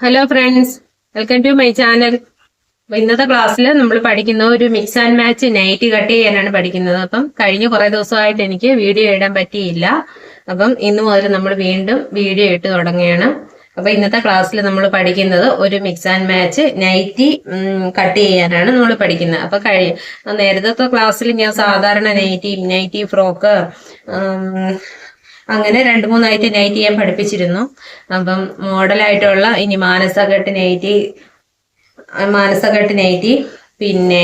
Hello friends, welcome to my channel. ഇന്നത്തെ ക്ലാസ്സിൽ നമ്മൾ പഠിക്കുന്ന ഒരു mix and match nighty cut ചെയ്യാനാണ് പഠിക്കുന്നത്. അപ്പം കഴിഞ്ഞ കുറെ ദിവസമായിട്ട് എനിക്ക് വീഡിയോ ഇടാൻ പറ്റിയില്ല. അപ്പം ഇന്ന് മുതൽ നമ്മൾ വീണ്ടും വീഡിയോ ഇട്ട് തുടങ്ങുകയാണ്. അപ്പൊ ഇന്നത്തെ ക്ലാസ്സിൽ നമ്മൾ പഠിക്കുന്നത് ഒരു mix and match nighty cut ചെയ്യാനാണ് നമ്മൾ പഠിക്കുന്നത്. അപ്പൊ നേരത്തെ ക്ലാസ്സിൽ ഞാൻ സാധാരണ നൈറ്റി ഫ്രോക്ക് അങ്ങനെ 2-3 നൈറ്റ് ഞാൻ പഠിപ്പിച്ചിരുന്നു. അപ്പം മോഡലായിട്ടുള്ള ഇനി മാനസകട്ട് നൈറ്റി പിന്നെ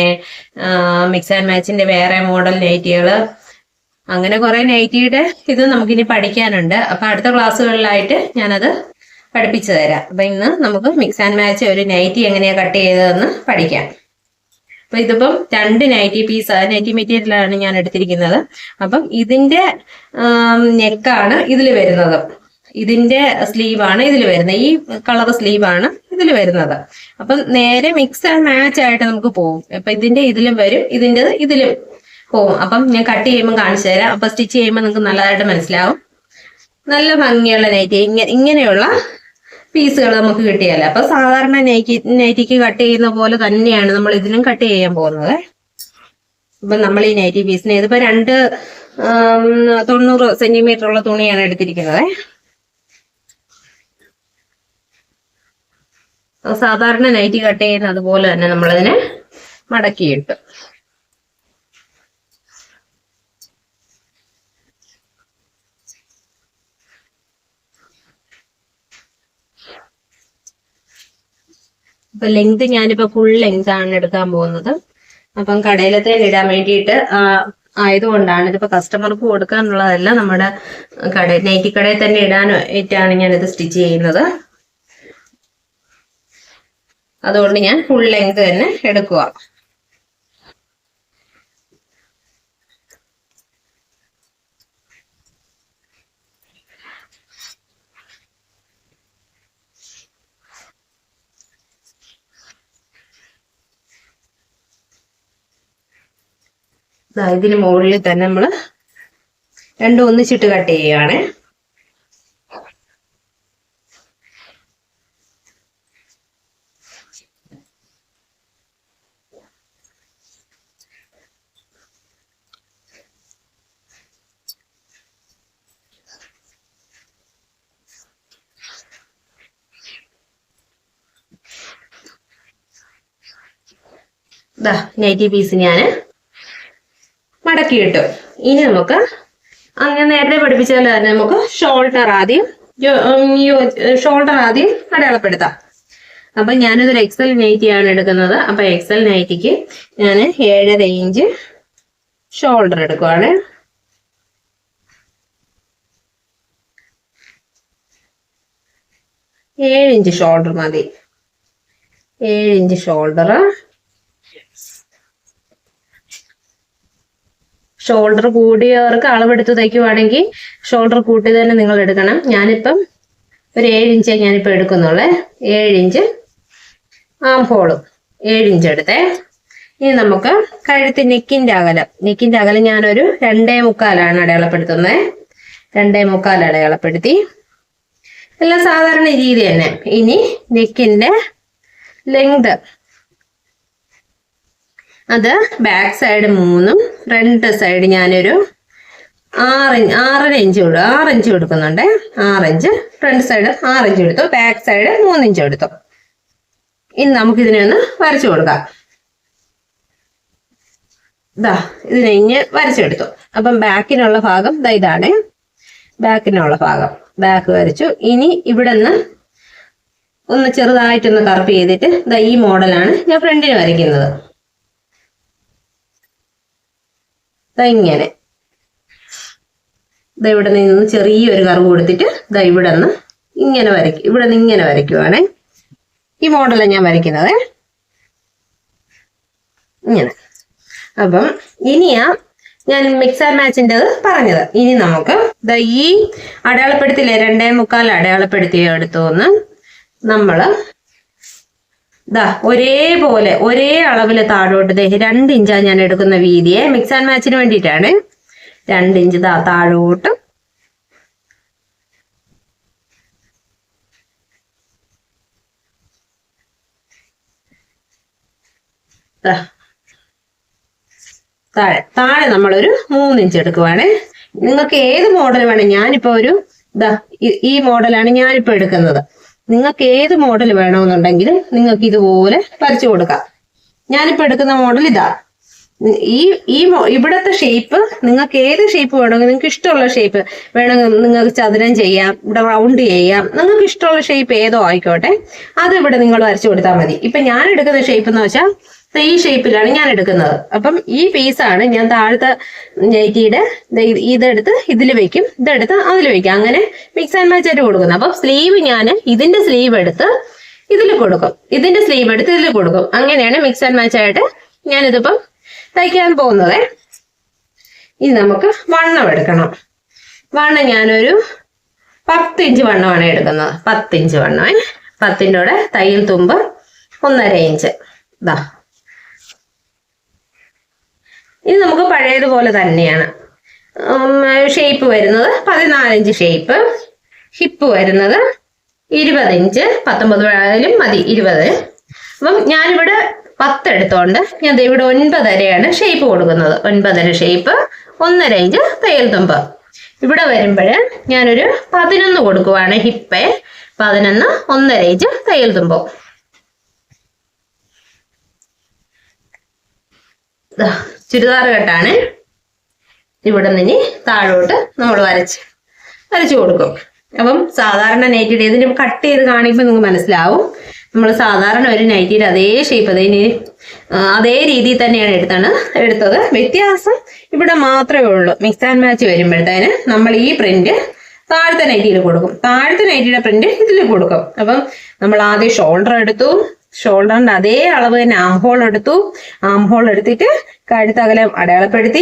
മിക്സ് ആൻഡ് മാച്ചിന്റെ വേറെ മോഡൽ നൈറ്റികള്, അങ്ങനെ കുറെ നൈറ്റിയുടെ ഇത് നമുക്കിനി പഠിക്കാനുണ്ട്. അപ്പൊ അടുത്ത ക്ലാസ്സുകളിലായിട്ട് ഞാനത് പഠിപ്പിച്ചു തരാം. അപ്പൊ ഇന്ന് നമുക്ക് മിക്സ് ആൻഡ് മാച്ച് ഒരു നൈറ്റി എങ്ങനെയാ കട്ട് ചെയ്തതെന്ന് പഠിക്കാം. അപ്പൊ ഇതിപ്പം 2 നൈറ്റി മെറ്റീരിയലാണ് ഞാൻ എടുത്തിരിക്കുന്നത്. അപ്പം ഇതിന്റെ നെക്കാണ് ഇതിൽ വരുന്നത്, ഇതിന്റെ സ്ലീവാണ് ഇതിൽ വരുന്നത്, ഈ കളർ സ്ലീവാണ് ഇതിൽ വരുന്നത്. അപ്പം നേരെ മിക്സ് ആൻഡ് മാച്ച് ആയിട്ട് നമുക്ക് പോകും. അപ്പൊ ഇതിന്റെ ഇതിലും വരും, ഇതിന്റെ ഇതിലും പോകും. അപ്പം ഞാൻ കട്ട് ചെയ്യുമ്പോൾ കാണിച്ചു തരാം. അപ്പൊ സ്റ്റിച്ച് ചെയ്യുമ്പോൾ നിങ്ങൾക്ക് നല്ലതായിട്ട് മനസ്സിലാവും. നല്ല ഭംഗിയുള്ള നൈറ്റി ഇങ്ങനെയുള്ള പീസുകൾ നമുക്ക് കിട്ടിയല്ല. അപ്പൊ സാധാരണ നൈറ്റിക്ക് കട്ട് ചെയ്യുന്ന പോലെ തന്നെയാണ് നമ്മൾ ഇതിനും കട്ട് ചെയ്യാൻ പോകുന്നത്. അപ്പൊ നമ്മൾ ഈ നൈറ്റി പീസിന് ഇതിപ്പോ 90 സെന്റിമീറ്റർ ഉള്ള തുണിയാണ് എടുത്തിരിക്കുന്നത്. സാധാരണ നൈറ്റി കട്ട് ചെയ്യുന്ന അതുപോലെ തന്നെ നമ്മളതിനെ മടക്കിയിട്ടു. അപ്പൊ ലെങ്ത് ഞാനിപ്പോ ഫുൾ ലെങ്ത് ആണ് എടുക്കാൻ പോകുന്നത്. അപ്പം കടയിലത്തെ ഇടാൻ വേണ്ടിയിട്ട് ആയതുകൊണ്ടാണ്. ഇതിപ്പോ കസ്റ്റമർക്ക് കൊടുക്കാനുള്ളതല്ല, നമ്മുടെ നൈറ്റി കടയിൽ തന്നെ ഇടാനായിട്ടാണ് ഞാനിത് സ്റ്റിച്ച് ചെയ്യുന്നത്. അതുകൊണ്ട് ഞാൻ ഫുൾ ലെങ്ത് തന്നെ എടുക്കുക. ഇതിന് മുകളിൽ തന്നെ നമ്മൾ രണ്ടും ഒന്നിച്ചിട്ട് കട്ട് ചെയ്യുകയാണ്. നൈറ്റി പീസ് ഞാൻ മടക്കി ഇട്ടു. ഇനി നമുക്ക് ഞാൻ നേരത്തെ പഠിപ്പിച്ചാൽ തന്നെ നമുക്ക് ഷോൾഡർ ആദ്യം അടയാളപ്പെടുത്താം. അപ്പൊ ഞാനിതൊരു എക്സൽ നൈറ്റിയാണ് എടുക്കുന്നത്. അപ്പൊ എക്സൽ നൈറ്റിക്ക് ഞാൻ 7.5 ഇഞ്ച് ഷോൾഡർ എടുക്കുവാണ്. ഇഞ്ച് ഷോൾഡർ മതി. 7 ഇഞ്ച് ഷോൾഡർ. ഷോൾഡർ കൂടിയവർക്ക് അളവെടുത്ത് തയ്ക്കുവാണെങ്കിൽ ഷോൾഡർ കൂട്ടി തന്നെ നിങ്ങൾ എടുക്കണം. ഞാനിപ്പം ഒരു 7 ഇഞ്ചേ ഞാനിപ്പോ എടുക്കുന്നുള്ളേ. 7 ഇഞ്ച് ആം ഹോളും 7 ഇഞ്ച് എടുത്തേ. ഇനി നമുക്ക് കഴുത്ത് നെക്കിന്റെ അകലം ഞാനൊരു 2.25 അടയാളപ്പെടുത്തുന്നത്. 2.25 അടയാളപ്പെടുത്തി. എല്ലാം സാധാരണ രീതി തന്നെ. ഇനി നെക്കിന്റെ ലെങ്ത് അത് ബാക്ക് സൈഡ് 3 ഫ്രണ്ട് സൈഡ് ഞാനൊരു 6 ഇഞ്ച് കൊടുക്കുന്നുണ്ട്. 6 ഇഞ്ച് ഫ്രണ്ട് സൈഡ് 6 ഇഞ്ച് എടുത്തു, ബാക്ക് സൈഡ് 3 ഇഞ്ച് എടുത്തു. ഇനി നമുക്ക് ഇതിനെ ഒന്ന് വരച്ചു കൊടുക്കാം. ഇതിനെ ഇങ്ങനെ വരച്ചെടുത്തു. അപ്പം ബാക്കിനുള്ള ഭാഗം ഇതാണ്. ബാക്കിനുള്ള ഭാഗം ബാക്ക് വരച്ചു. ഇനി ഇവിടെ നിന്ന് ഒന്ന് ചെറുതായിട്ടൊന്ന് കർവ് ചെയ്തിട്ട് ഈ മോഡലാണ് ഞാൻ ഫ്രണ്ടിന് വരയ്ക്കുന്നത്. ഇങ്ങനെ ഇവിടെ നിന്ന് ചെറിയൊരു കർവ് കൊടുത്തിട്ട് ഇവിടെ നിന്ന് ഇങ്ങനെ വരയ്ക്കുവാണ്. ഈ മോഡലാണ് ഞാൻ വരയ്ക്കുന്നത് ഇങ്ങനെ. അപ്പം ഇനിയാ ഞാൻ മിക്സ് ആൻഡ് മാച്ചിൻ്റെ പറഞ്ഞത്. ഇനി നമുക്ക് ഈ അടയാളപ്പെടുത്തില്ലേ 2.25 അടയാളപ്പെടുത്തി എടുത്തോന്ന് നമ്മള് ഒരേപോലെ ഒരേ അളവില് താഴോട്ട് 2 ഇഞ്ചാണ് ഞാൻ എടുക്കുന്ന വീതിയെ. മിക്സ് ആൻഡ് മാച്ചിന് വേണ്ടിയിട്ടാണ്. 2 ഇഞ്ച് താഴോട്ട് താഴെ താഴെ നമ്മളൊരു 3 ഇഞ്ച് എടുക്കുവാണേ. നിങ്ങൾക്ക് ഏത് മോഡൽ വേണം, ഞാനിപ്പോ ഒരു ഈ മോഡലാണ് ഞാനിപ്പോ എടുക്കുന്നത്. നിങ്ങൾക്ക് ഏത് മോഡൽ വേണമെന്നുണ്ടെങ്കിൽ നിങ്ങൾക്ക് ഇതുപോലെ വരച്ചു കൊടുക്കാം. ഞാനിപ്പോ എടുക്കുന്ന മോഡൽ ഇതാ. ഇവിടത്തെ ഷേപ്പ് നിങ്ങൾക്ക് ഏത് ഷേപ്പ് വേണമെങ്കിൽ നിങ്ങൾക്ക് ഇഷ്ടമുള്ള ഷേപ്പ് വേണമെങ്കിൽ നിങ്ങൾക്ക് ചതുരം ചെയ്യാം, ഇവിടെ റൗണ്ട് ചെയ്യാം, നിങ്ങൾക്ക് ഇഷ്ടമുള്ള ഷേപ്പ് ഏതോ ആയിക്കോട്ടെ, അത് ഇവിടെ നിങ്ങൾ വരച്ചു കൊടുത്താൽ മതി. ഇപ്പൊ ഞാൻ എടുക്കുന്ന ഷേപ്പ് എന്ന് വെച്ചാൽ ഈ ഷേപ്പിലാണ് ഞാൻ എടുക്കുന്നത്. അപ്പം ഈ പീസാണ് ഞാൻ താഴത്തെ നൈറ്റിയുടെ ഇതെടുത്ത് ഇതിൽ വെക്കും, ഇതെടുത്ത് അതിൽ വെക്കും, അങ്ങനെ മിക്സ് ആൻഡ് മാച്ച് ആയിട്ട് കൊടുക്കുന്നത്. അപ്പം സ്ലീവ് ഞാൻ ഇതിന്റെ സ്ലീവ് എടുത്ത് ഇതിൽ കൊടുക്കും, ഇതിന്റെ സ്ലീവ് എടുത്ത് ഇതിൽ കൊടുക്കും. അങ്ങനെയാണ് മിക്സ് ആൻഡ് മാച്ച് ആയിട്ട് ഞാനിതിപ്പം തയ്ക്കാൻ പോകുന്നത്. ഇനി നമുക്ക് വണ്ണം എടുക്കണം. വണ്ണം ഞാനൊരു 10 ഇഞ്ച് വണ്ണമാണ് എടുക്കുന്നത്. 10 ഇഞ്ച് വണ്ണമേ. 10ൻ്റെ കൂടെ തയ്യൽ തുമ്പ് 1.5 ഇഞ്ച്. ഇതാ, ഇത് നമുക്ക് പഴയതുപോലെ തന്നെയാണ്. ഷേപ്പ് വരുന്നത് 14 ഇഞ്ച് ഷേപ്പ്. ഹിപ്പ് വരുന്നത് 20 ഇഞ്ച്. 19 ആയാലും മതി, 20. അപ്പം ഞാനിവിടെ 10 എടുത്തോണ്ട് ഞാൻ ഇവിടെ 9.5 ഷേപ്പ് കൊടുക്കുന്നത്. 9.5 ഷേപ്പ്, 1.5 ഇഞ്ച് തയ്യൽ തുമ്പ്. ഇവിടെ വരുമ്പോൾ ഞാനൊരു 11 കൊടുക്കുവാണ് ഹിപ്പ്. 11, 1.5 ഇഞ്ച് തയ്യൽ തുമ്പ്. ചുരിദാർ കെട്ടാണ്. ഇവിടെ നിന്ന് താഴോട്ട് നമ്മൾ വരച്ചു കൊടുക്കും. അപ്പം സാധാരണ നൈറ്റിയുടെ ഇതിന് കട്ട് ചെയ്ത് കാണിക്കുമ്പോൾ നിങ്ങൾക്ക് മനസ്സിലാവും. നമ്മൾ സാധാരണ ഒരു നൈറ്റിയുടെ അതേ ഷേപ്പ് അതേ രീതിയിൽ തന്നെയാണ് എടുത്തത്. വ്യത്യാസം ഇവിടെ മാത്രമേ ഉള്ളൂ. മിക്സ് ആൻഡ് മാച്ച് വരുമ്പോഴത്തേന് നമ്മൾ ഈ പ്രിന്റ് താഴത്തെ നൈറ്റിയിൽ കൊടുക്കും, താഴത്തെ നൈറ്റിയുടെ പ്രിന്റ് ഇതിൽ കൊടുക്കും. അപ്പം നമ്മൾ ആദ്യം ഷോൾഡർ എടുത്തു, ഷോൾഡറിന്റെ അതേ അളവ് തന്നെ ആം ഹോൾ എടുത്തിട്ട് കഴുത്തകലം അടയാളപ്പെടുത്തി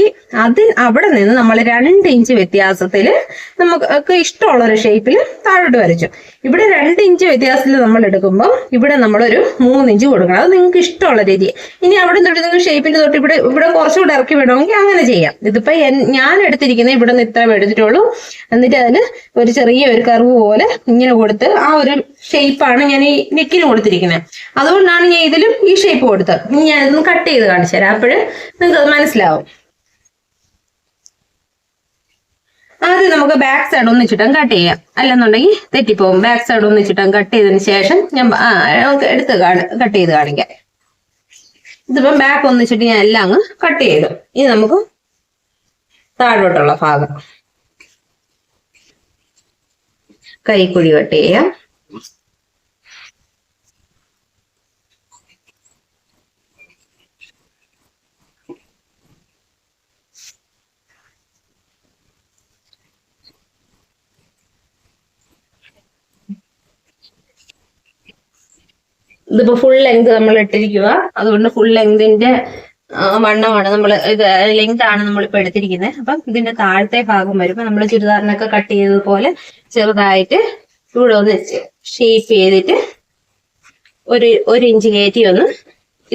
അവിടെ നിന്ന് നമ്മൾ 2 ഇഞ്ച് വ്യത്യാസത്തിൽ നമുക്ക് ഇഷ്ടമുള്ള ഒരു ഷേപ്പിൽ താഴോട്ട് വരച്ചു. ഇവിടെ 2 ഇഞ്ച് വ്യത്യാസത്തിൽ നമ്മൾ എടുക്കുമ്പോൾ ഇവിടെ നമ്മളൊരു 3 ഇഞ്ച് കൊടുക്കണം. അത് നിങ്ങൾക്ക് ഇഷ്ടമുള്ള രീതി. ഇനി അവിടെ തൊട്ട് നിങ്ങൾ ഷേപ്പിന്റെ തൊട്ട് ഇവിടെ കുറച്ചുകൂടെ ഇറക്കി വേണമെങ്കിൽ അങ്ങനെ ചെയ്യാം. ഇതിപ്പോ ഞാൻ എടുത്തിരിക്കുന്നത് ഇവിടെ നിന്ന് ഇത്ര എടുത്തിട്ടുള്ളൂ. എന്നിട്ട് അതിന് ഒരു ചെറിയൊരു കർവ് പോലെ ഇങ്ങനെ കൊടുത്ത് ആ ഒരു ഷേപ്പാണ് ഞാൻ ഈ നെക്കിന് കൊടുത്തിരിക്കുന്നത്. അതുകൊണ്ടാണ് ഞാൻ ഇതിലും ഈ ഷേപ്പ് കൊടുത്തത്. ഇനി ഞാൻ ഇതൊന്ന് കട്ട് ചെയ്ത് കാണിച്ചു തരാം, അപ്പോഴ് നിങ്ങൾക്ക് അത് മനസ്സിലാവും. ആദ്യം നമുക്ക് ബാക്ക് സൈഡ് ഒന്നിച്ചിട്ടും കട്ട് ചെയ്യാം, അല്ലെന്നുണ്ടെങ്കിൽ തെറ്റിപ്പോവും. ബാക്ക് സൈഡ് ഒന്നിച്ചിട്ടും കട്ട് ചെയ്തതിന് ശേഷം ഞാൻ എടുത്ത് കട്ട് ചെയ്ത് കാണിക്കാം. ഇതിപ്പം ബാക്ക് ഒന്നിച്ചിട്ട് ഞാൻ എല്ലാം അങ്ങ് കട്ട് ചെയ്തു. ഇനി നമുക്ക് താഴോട്ടുള്ള ഭാഗം കൈക്കുഴി കട്ട് ചെയ്യാം. ഇതിപ്പോ ഫുൾ ലെങ്ത് നമ്മൾ ഇട്ടിരിക്കുക, അതുകൊണ്ട് ഫുൾ ലെങ്തിന്റെ വണ്ണമാണ് നമ്മൾ ലെങ്ത് ആണ് നമ്മളിപ്പോ എടുത്തിരിക്കുന്നത്. അപ്പം ഇതിന്റെ താഴത്തെ ഭാഗം വരുമ്പോ നമ്മൾ ചുരിദാറിനൊക്കെ കട്ട് ചെയ്തതുപോലെ ചെറുതായിട്ട് ഇവിടെ ഒന്ന് ഷേപ്പ് ചെയ്തിട്ട് ഒരു ഇഞ്ച് കയറ്റി ഒന്ന്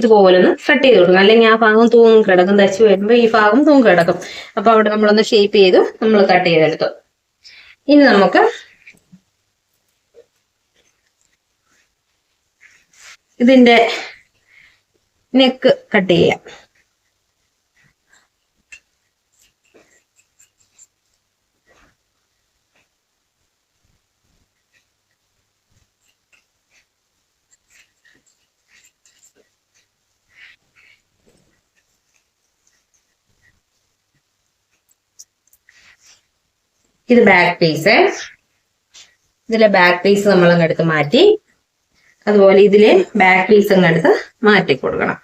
ഇതുപോലെ ഒന്ന് കട്ട് ചെയ്ത് കൊടുക്കണം. അല്ലെങ്കിൽ ആ ഭാഗം തൂങ്ങി കിടക്കും, തയ്ച്ച് വരുമ്പോ ഈ ഭാഗം തൂങ്ങി കിടക്കും. അപ്പൊ അവിടെ നമ്മളൊന്ന് ഷേപ്പ് ചെയ്തു നമ്മൾ കട്ട് ചെയ്തെടുത്തു. ഇനി നമുക്ക് ഇതിന്റെ നെക്ക് കട്ട് ചെയ്യാം. ഇത് ബാക്ക് പീസ്. ഇതിലെ ബാക്ക് പീസ് നമ്മളങ്ങ് എടുത്ത് മാറ്റി, അതുപോലെ ഇതിലെ ബാക്ക് പീസ് അങ്ങ് എടുത്ത് മാറ്റി കൊടുക്കണം.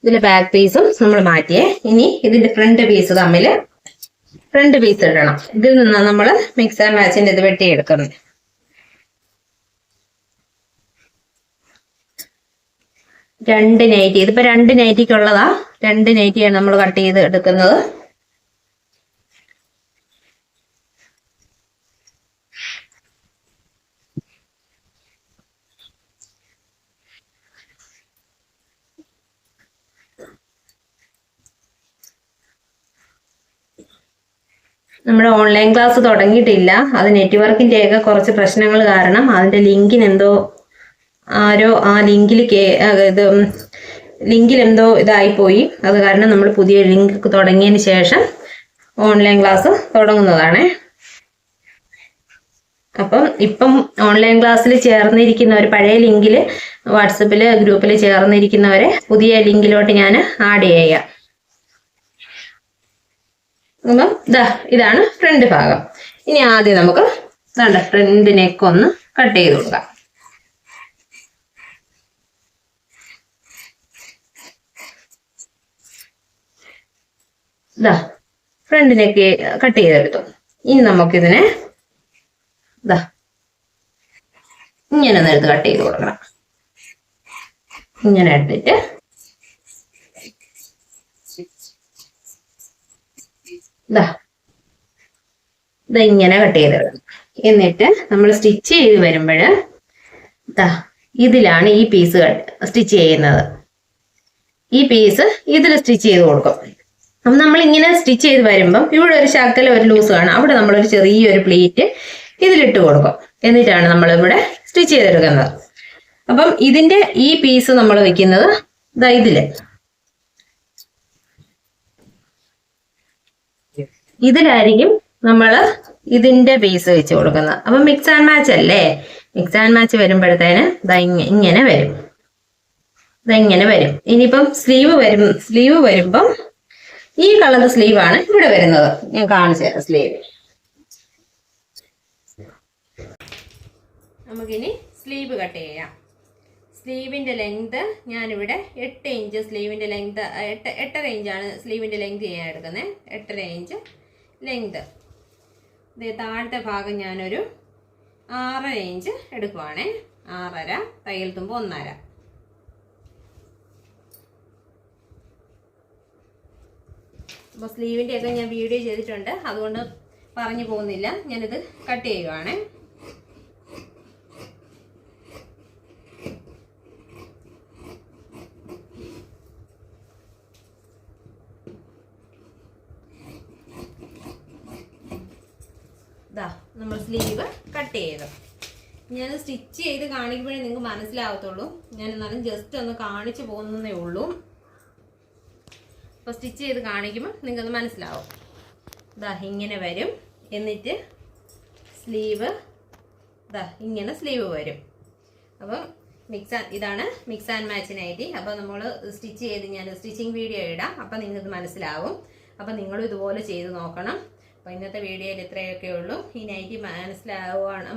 ഇതിന്റെ ബാക്ക് പീസും നമ്മൾ മാറ്റിയേ. ഇനി ഇതിന്റെ ഫ്രണ്ട് പീസ് ഇടണം. ഇതിൽ നിന്നാണ് നമ്മൾ മിക്സ് ആൻഡ് മാച്ചിന്റെ ഇത് വെട്ടിയെടുക്കുന്നത്. രണ്ട് നൈറ്റി, ഇതിപ്പോ 2 നൈറ്റിക്കുള്ളതാ. 2 നൈറ്റിയാണ് നമ്മൾ കട്ട് ചെയ്ത് എടുക്കുന്നത്. നമ്മുടെ ഓൺലൈൻ ക്ലാസ് തുടങ്ങിയിട്ടില്ല. അത് നെറ്റ്വർക്കിന്റെ ഒക്കെ കുറച്ച് പ്രശ്നങ്ങൾ കാരണം അതിന്റെ ലിങ്കിന് എന്തോ ആരോ ആ ലിങ്കിൽ എന്തോ ഇതായിപ്പോയി. അത് കാരണം നമ്മൾ പുതിയ ലിങ്ക് തുടങ്ങിയതിന് ശേഷം ഓൺലൈൻ ക്ലാസ് തുടങ്ങുന്നതാണ്. അപ്പം ഇപ്പം ഓൺലൈൻ ക്ലാസ്സിൽ ചേർന്നിരിക്കുന്നവർ പഴയ ലിങ്കിൽ വാട്സപ്പിൽ ഗ്രൂപ്പിൽ ചേർന്നിരിക്കുന്നവരെ പുതിയ ലിങ്കിലോട്ട് ഞാൻ ആഡ് ചെയ്യാം. അപ്പം ഇതാണ് ഫ്രണ്ട് ഭാഗം. ഇനി ആദ്യം നമുക്ക് ഫ്രണ്ട് നെക്ക് ഒന്ന് കട്ട് ചെയ്ത് കൊടുക്കാം. ഫ്രണ്ട് നെക്ക് കട്ട് ചെയ്തെടുത്തു. ഇനി നമുക്കിതിനെ ഇങ്ങനെ ഒന്ന് എടുത്ത് കട്ട് ചെയ്ത് കൊടുക്കണം. ഇങ്ങനെ എടുത്തിട്ട് ഇങ്ങനെ കട്ട് ചെയ്തിടണം. എന്നിട്ട് നമ്മൾ സ്റ്റിച്ച് ചെയ്ത് വരുമ്പോൾ ഇതിലാണ് ഈ പീസ് സ്റ്റിച്ച് ചെയ്യുന്നത്. ഈ പീസ് ഇതിൽ സ്റ്റിച്ച് ചെയ്ത് കൊടുക്കും. അപ്പം നമ്മൾ ഇങ്ങനെ സ്റ്റിച്ച് ചെയ്ത് വരുമ്പം ഇവിടെ ഒരു ശകലം ഒരു ലൂസ് കാണും. അവിടെ നമ്മളൊരു ചെറിയൊരു പ്ലീറ്റ് ഇതിലിട്ട് കൊടുക്കും. എന്നിട്ടാണ് നമ്മൾ ഇവിടെ സ്റ്റിച്ച് ചെയ്തെടുക്കുന്നത്. അപ്പം ഇതിന്റെ ഈ പീസ് നമ്മൾ വെക്കുന്നത് ഇതിലായിരിക്കും നമ്മൾ ഇതിന്റെ പീസ് വെച്ച് കൊടുക്കുന്നത്. അപ്പം മിക്സ് ആൻഡ് മാച്ച് അല്ലേ? മിക്സ് ആൻഡ് മാച്ച് വരുമ്പോഴത്തേന് ഇങ്ങനെ വരും. ഇതെങ്ങനെ വരും. ഇനിയിപ്പം സ്ലീവ് വരുമ്പം ഈ കളർ സ്ലീവാണ് ഇവിടെ വരുന്നത്. ഞാൻ കാണിച്ചു തരാം സ്ലീവ്. നമുക്കിനി സ്ലീവ് കട്ട് ചെയ്യാം. സ്ലീവിന്റെ ലെങ്ത് ഞാനിവിടെ 8 ഇഞ്ച് സ്ലീവിന്റെ ലെങ്ത് 8.5 ഇഞ്ചാണ് സ്ലീവിന്റെ ലെങ്ത് ചെയ്യാൻ എടുക്കുന്നത്. 8.5 ഇഞ്ച് ലെങ്ത്. താഴത്തെ ഭാഗം ഞാനൊരു 6.5 ഇഞ്ച് എടുക്കുവാണേ. 6.5, തയ്യൽ തുമ്പ് 1.5. അപ്പോൾ സ്ലീവിൻ്റെ ഒക്കെ ഞാൻ വീഡിയോ ചെയ്തിട്ടുണ്ട്, അതുകൊണ്ട് പറഞ്ഞു പോകുന്നില്ല. ഞാനിത് കട്ട് ചെയ്യുവാണേ. നമ്മൾ സ്ലീവ് കട്ട് ചെയ്തു. ഞാൻ സ്റ്റിച്ച് ചെയ്ത് കാണിക്കുമ്പോഴേ നിങ്ങൾക്ക് മനസ്സിലാവത്തുള്ളൂ. ഞാൻ എന്നാലും ജസ്റ്റ് ഒന്ന് കാണിച്ചു പോകുന്നതേ ഉള്ളൂ. അപ്പോൾ സ്റ്റിച്ച് ചെയ്ത് കാണിക്കുമ്പോൾ നിങ്ങൾക്കത് മനസ്സിലാവും. ഇങ്ങനെ വരും. എന്നിട്ട് സ്ലീവ് ഇങ്ങനെ സ്ലീവ് വരും. അപ്പം ഇതാണ് മിക്സ് ആൻഡ് മാച്ച് നൈറ്റി. അപ്പോൾ നമ്മൾ സ്റ്റിച്ച് ചെയ്ത് ഞാൻ സ്റ്റിച്ചിങ് വീഡിയോ ഇടാം. അപ്പം നിങ്ങൾക്ക് മനസ്സിലാവും. അപ്പം നിങ്ങളും ഇതുപോലെ ചെയ്ത് നോക്കണം. അപ്പോൾ ഇന്നത്തെ വീഡിയോയിൽ ഇത്രയൊക്കെ ഉള്ളൂ. ഈ നൈറ്റി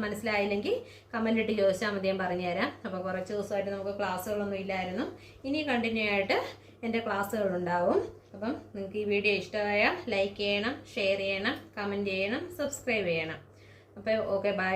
മനസ്സിലായില്ലെങ്കിൽ കമൻ്റ് ഇട്ട് ചോദിച്ചാൽ മതി, ഞാൻ പറഞ്ഞുതരാം. അപ്പോൾ കുറച്ച് ദിവസമായിട്ട് നമുക്ക് ക്ലാസ്സുകളൊന്നും ഇല്ലായിരുന്നു. ഇനി കണ്ടിന്യൂ ആയിട്ട് എൻ്റെ ക്ലാസ്സുകളുണ്ടാവും. അപ്പം നിങ്ങൾക്ക് ഈ വീഡിയോ ഇഷ്ടമായാൽ ലൈക്ക് ചെയ്യണം, ഷെയർ ചെയ്യണം, കമൻറ്റ് ചെയ്യണം, സബ്സ്ക്രൈബ് ചെയ്യണം. അപ്പോൾ ഓക്കെ, ബൈ.